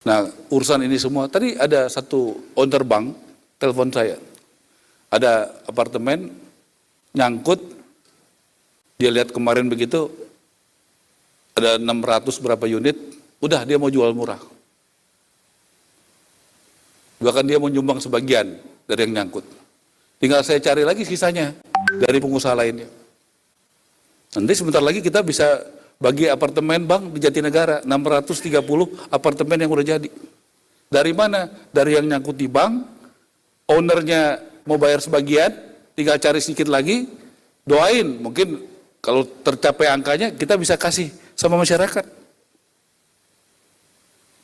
Nah, urusan ini semua, tadi ada satu owner bank, telepon saya. Ada apartemen, nyangkut, dia lihat kemarin begitu, ada 600 berapa unit, udah dia mau jual murah. Bahkan dia mau nyumbang sebagian dari yang nyangkut. Tinggal saya cari lagi sisanya dari pengusaha lainnya. Nanti sebentar lagi kita bisa bagi apartemen bank di Jatinegara, 630 apartemen yang udah jadi. Dari mana? Dari yang nyangkut di bank, ownernya mau bayar sebagian, tinggal cari sedikit lagi, doain, mungkin kalau tercapai angkanya kita bisa kasih sama masyarakat.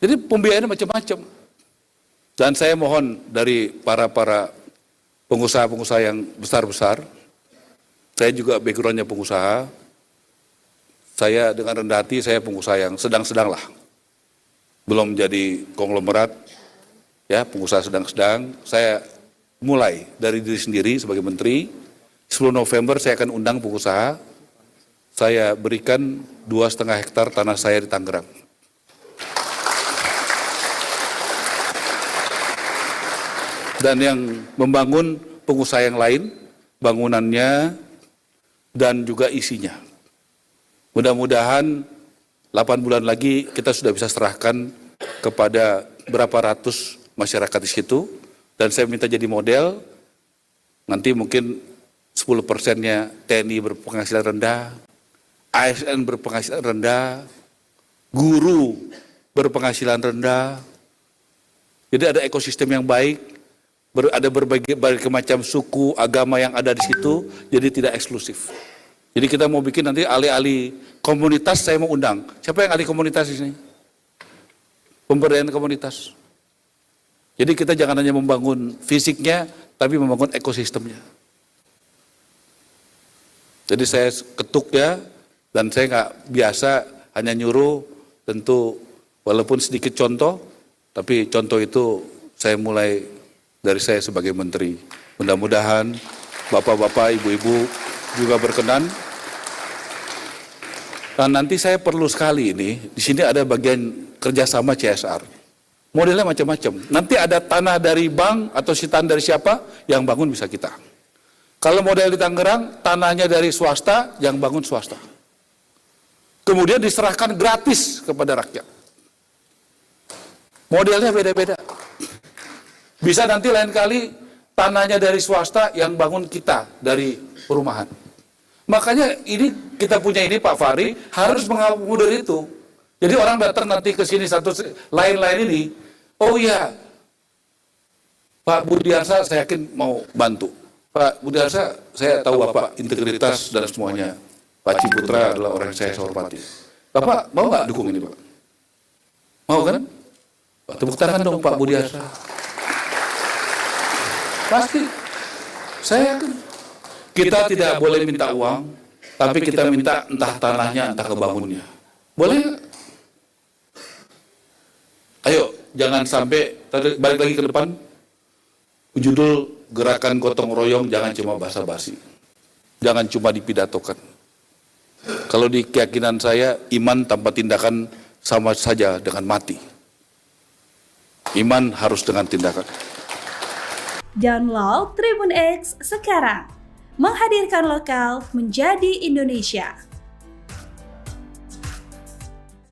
Jadi pembiayaannya macam-macam. Dan saya mohon dari para pengusaha-pengusaha yang besar-besar, saya juga backgroundnya pengusaha, saya dengan rendah hati, saya pengusaha yang sedang-sedang lah. Belum jadi konglomerat, ya pengusaha sedang-sedang. Saya mulai dari diri sendiri sebagai menteri. 10 November saya akan undang pengusaha. Saya berikan 2,5 hektar tanah saya di Tangerang. Dan yang membangun pengusaha yang lain, bangunannya dan juga isinya. Mudah-mudahan 8 bulan lagi kita sudah bisa serahkan kepada berapa ratus masyarakat di situ. Dan saya minta jadi model, nanti mungkin 10%-nya TNI berpenghasilan rendah, ASN berpenghasilan rendah, guru berpenghasilan rendah. Jadi ada ekosistem yang baik, ada berbagai macam suku, agama yang ada di situ, jadi tidak eksklusif. Jadi kita mau bikin nanti alih-alih komunitas, saya mau undang. Siapa yang alih komunitas di sini? Pemberdayaan komunitas. Jadi kita jangan hanya membangun fisiknya, tapi membangun ekosistemnya. Jadi saya ketuk ya, dan saya nggak biasa hanya nyuruh, tentu walaupun sedikit contoh, tapi contoh itu saya mulai dari saya sebagai menteri. Mudah-mudahan bapak-bapak, ibu-ibu juga berkenan. Dan nanti saya perlu sekali ini, di sini ada bagian kerjasama CSR. Modelnya macam-macam. Nanti ada tanah dari bank atau sitaan dari siapa, yang bangun bisa kita. Kalau model di Tangerang, tanahnya dari swasta, yang bangun swasta. Kemudian diserahkan gratis kepada rakyat. Modelnya beda-beda. Bisa nanti lain kali tanahnya dari swasta, yang bangun kita dari perumahan. Makanya ini kita punya ini Pak Fahri harus mengakomodir itu. Jadi orang datang nanti ke sini satu lain-lain ini, oh iya, Pak Budiarsa saya yakin mau bantu. Pak Budiarsa saya tahu Bapak integritas dan semuanya. Pak Ciputra adalah orang yang saya hormati. Bapak mau nggak dukung ini Pak? Mau kan? Pak, tepuk tangan dong Pak Budiarsa. Pasti, saya yakin. Kita tidak boleh minta uang, tapi kita minta entah tanahnya, entah kebangunnya. Boleh nggak? Ayo, jangan sampai, balik lagi ke depan, judul gerakan gotong royong jangan cuma basa-basi. Jangan cuma dipidatokan. Kalau di keyakinan saya, iman tanpa tindakan sama saja dengan mati. Iman harus dengan tindakan. Download Tribun X sekarang. Menghadirkan lokal menjadi Indonesia.